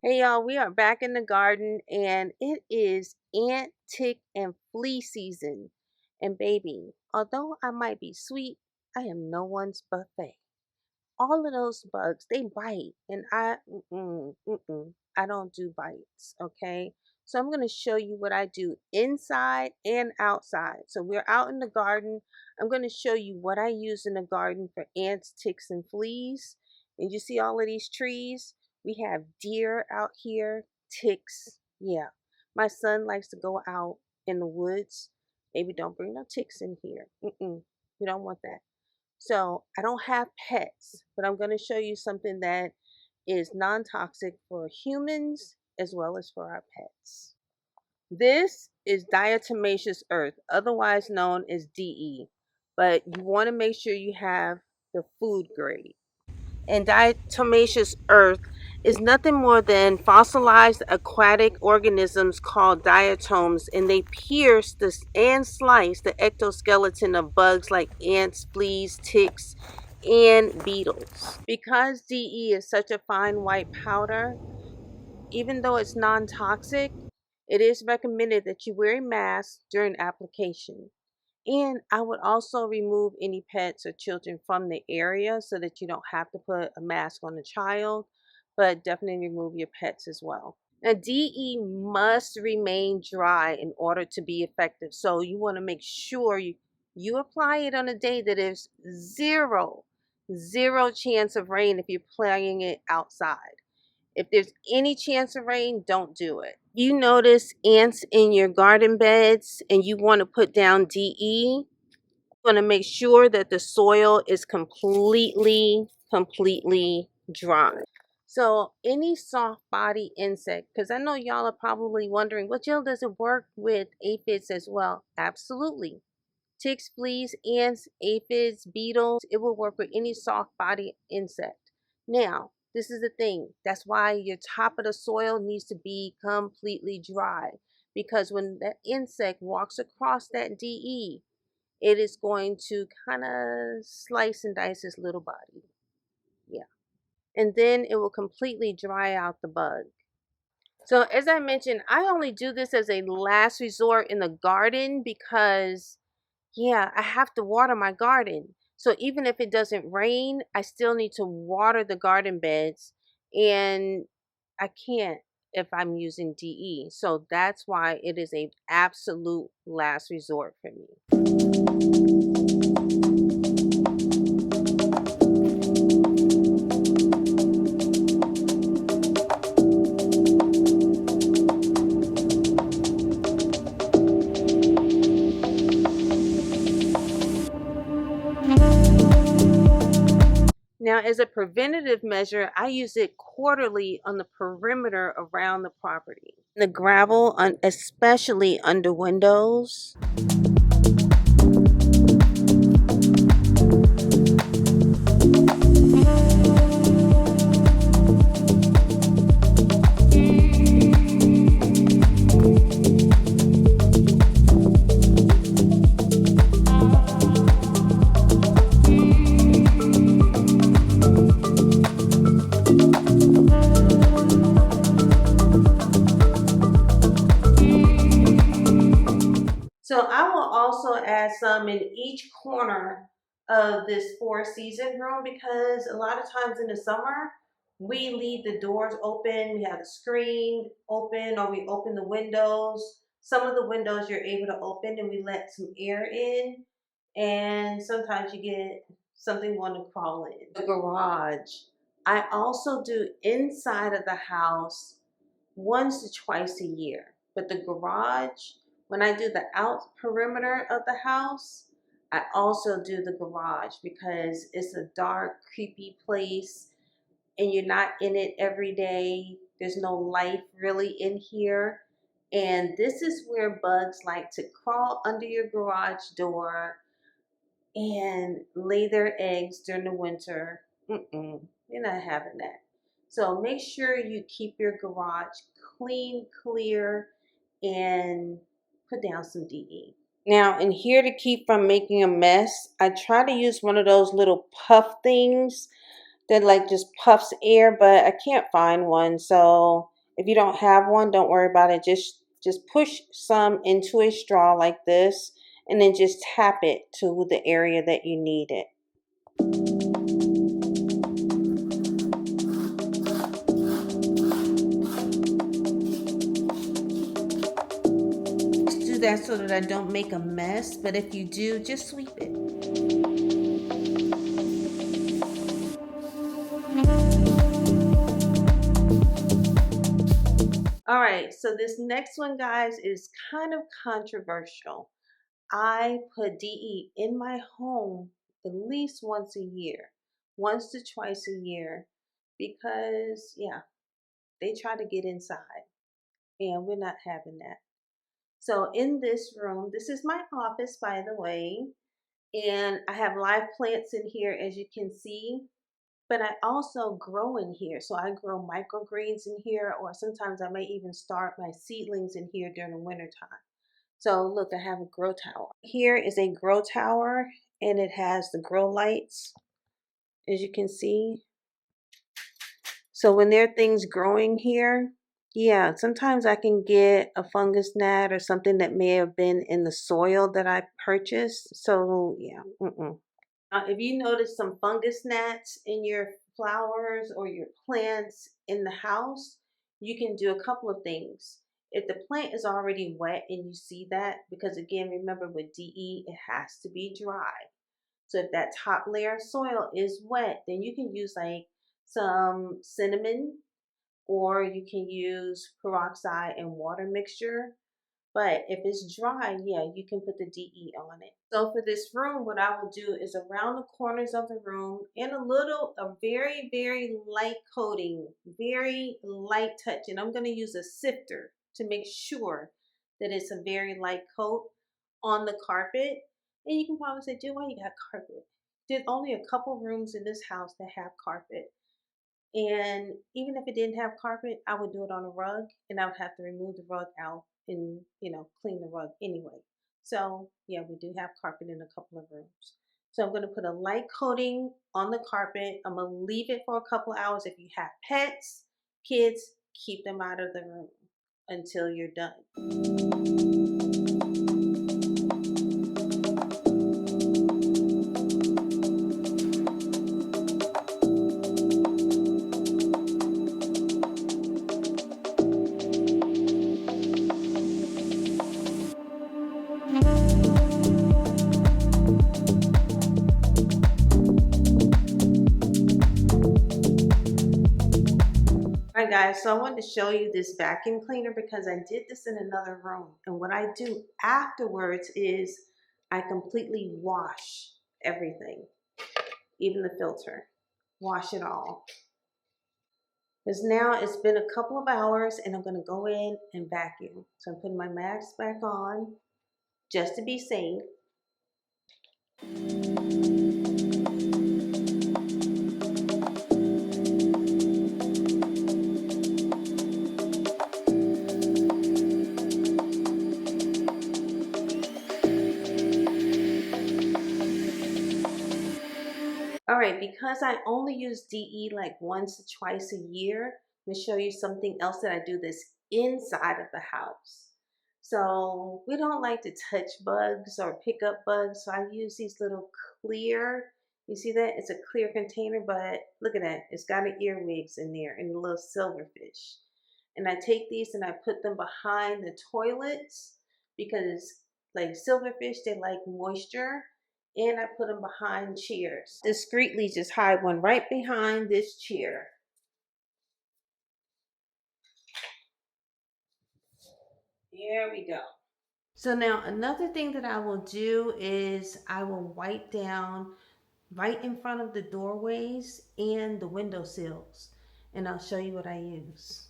Hey y'all, we are back in the garden and it is ant, tick, and flea season. And baby, although I might be sweet, I am no one's buffet. All of those bugs, they bite, and I don't do bites, okay? So I'm going to show you what I do inside and outside. So we're out in the garden. I'm going to show you what I use in the garden for ants, ticks, and fleas. And you see all of these trees? We have deer out here, ticks. Yeah, my son likes to go out in the woods. Maybe don't bring no ticks in here. We don't want that. So I don't have pets, but I'm going to show you something that is non-toxic for humans as well as for our pets. This is diatomaceous earth, otherwise known as DE, but you want to make sure you have the food grade. And diatomaceous earth is nothing more than fossilized aquatic organisms called diatoms, and they pierce and slice the exoskeleton of bugs like ants, fleas, ticks, and beetles. Because DE is such a fine white powder, even though it's non-toxic, it is recommended that you wear a mask during application. And I would also remove any pets or children from the area so that you don't have to put a mask on the child, but definitely remove your pets as well. Now, DE must remain dry in order to be effective. So you want to make sure you apply it on a day that is zero chance of rain if you're applying it outside. If there's any chance of rain, don't do it. You notice ants in your garden beds and you want to put down DE, want to make sure that the soil is completely dry. So any soft body insect, because I know y'all are probably wondering, well, Jill, does it work with aphids as well? Absolutely. Ticks, fleas, ants, aphids, beetles, it will work with any soft body insect. Now, this is the thing. That's why your top of the soil needs to be completely dry, because when that insect walks across that DE, it is going to kind of slice and dice his little body. Yeah. And then it will completely dry out the bug. So as I mentioned, I only do this as a last resort in the garden because, yeah, I have to water my garden. So even if it doesn't rain, I still need to water the garden beds, and I can't if I'm using DE. So that's why it is a absolute last resort for me. Now, as a preventative measure, I use it quarterly on the perimeter around the property. The gravel, especially under windows. So I will also add some in each corner of this four-season room, because a lot of times in the summer, we leave the doors open, we have the screen open, or we open the windows. Some of the windows you're able to open and we let some air in, and sometimes you get something wanting to crawl in. The garage. I also do inside of the house once to twice a year. But the garage, when I do the out perimeter of the house, I also do the garage because it's a dark, creepy place and you're not in it every day. There's no life really in here. And this is where bugs like to crawl under your garage door and lay their eggs during the winter. You're not having that. So make sure you keep your garage clean, clear, and put down some DE. Now, in here, to keep from making a mess, I try to use one of those little puff things that like just puffs air, but I can't find one. So If you don't have one, don't worry about it. Just push some into a straw like this, and then just tap it to the area that you need it. Just do that so that I don't make a mess, but if you do, just sweep it. All right, so this next one, guys, is kind of controversial. I put DE in my home at least once a year, once to twice a year, because, yeah, they try to get inside, and we're not having that. So, in this room, this is my office, by the way, and I have live plants in here, as you can see. But I also grow in here. So I grow microgreens in here, or sometimes I may even start my seedlings in here during the winter time. So look, I have a grow tower. Here is a grow tower, and it has the grow lights, as you can see. So when there are things growing here, yeah, sometimes I can get a fungus gnat or something that may have been in the soil that I purchased. So yeah, if you notice some fungus gnats in your flowers or your plants in the house, you can do a couple of things. If the plant is already wet and you see that, because again, remember with DE, it has to be dry. So if that top layer of soil is wet, then you can use like some cinnamon, or you can use peroxide and water mixture. But if it's dry, yeah, you can put the DE on it. So for this room, what I will do is around the corners of the room, and a very, very light coating, very light touch. And I'm going to use a sifter to make sure that it's a very light coat on the carpet. And you can probably say, dude, why you got carpet? There's only a couple rooms in this house that have carpet. And even if it didn't have carpet, I would do it on a rug, and I would have to remove the rug out and, clean the rug anyway. So yeah, we do have carpet in a couple of rooms. So I'm going to put a light coating on the carpet. I'm going to leave it for a couple of hours. If you have pets, kids, keep them out of the room until you're done. All right, guys, so I wanted to show you this vacuum cleaner because I did this in another room. And what I do afterwards is I completely wash everything, even the filter. Wash it all. Because now it's been a couple of hours and I'm going to go in and vacuum. So I'm putting my mask back on just to be safe. All right, because I only use DE like once or twice a year, I'm gonna show you something else that I do this inside of the house. So we don't like to touch bugs or pick up bugs, so I use these little clear, you see that? It's a clear container, but look at that. It's got an earwigs in there and a little silverfish. And I take these and I put them behind the toilets because like silverfish, they like moisture, and I put them behind chairs. Discreetly just hide one right behind this chair. There we go. So now another thing that I will do is I will wipe down right in front of the doorways and the window sills. And I'll show you what I use.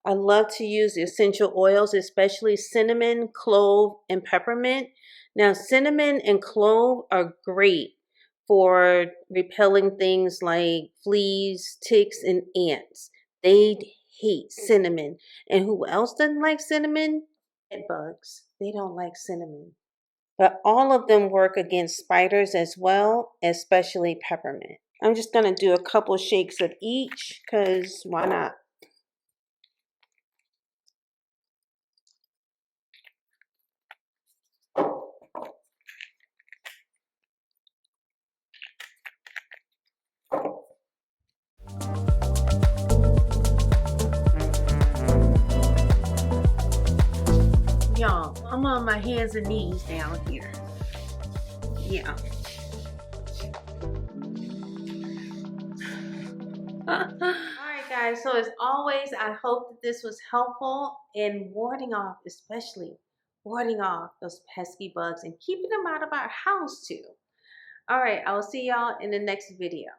I love to use the essential oils, especially cinnamon, clove, and peppermint. Now, cinnamon and clove are great for repelling things like fleas, ticks, and ants. They hate cinnamon. And who else doesn't like cinnamon? Bed bugs. They don't like cinnamon. But all of them work against spiders as well, especially peppermint. I'm just going to do a couple shakes of each because why not? I'm on my hands and knees down here. Yeah. Alright guys, so as always, I hope that this was helpful in warding off, especially warding off those pesky bugs and keeping them out of our house too. Alright, I will see y'all in the next video.